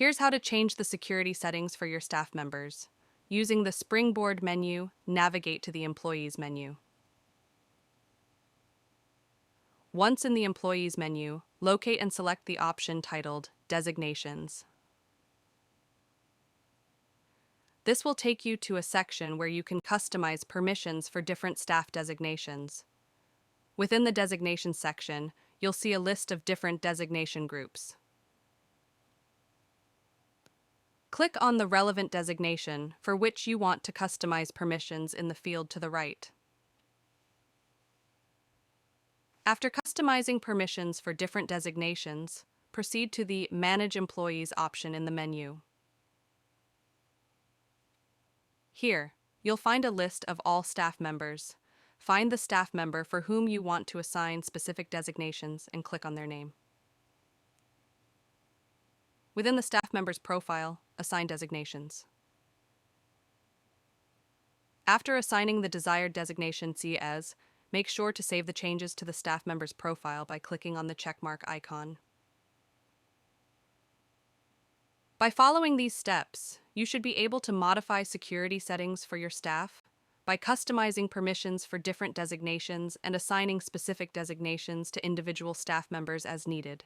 Here's how to change the security settings for your staff members. Using the Springboard menu, navigate to the Employees menu. Once in the Employees menu, locate and select the option titled Designations. This will take you to a section where you can customize permissions for different staff designations. Within the Designations section, you'll see a list of different designation groups. Click on the relevant designation for which you want to customize permissions in the field to the right. After customizing permissions for different designations, proceed to the Manage Employees option in the menu. Here, you'll find a list of all staff members. Find the staff member for whom you want to assign specific designations and click on their name. Within the staff member's profile, assign designations. After assigning the desired designation as, make sure to save the changes to the staff member's profile by clicking on the checkmark icon. By following these steps, you should be able to modify security settings for your staff by customizing permissions for different designations and assigning specific designations to individual staff members as needed.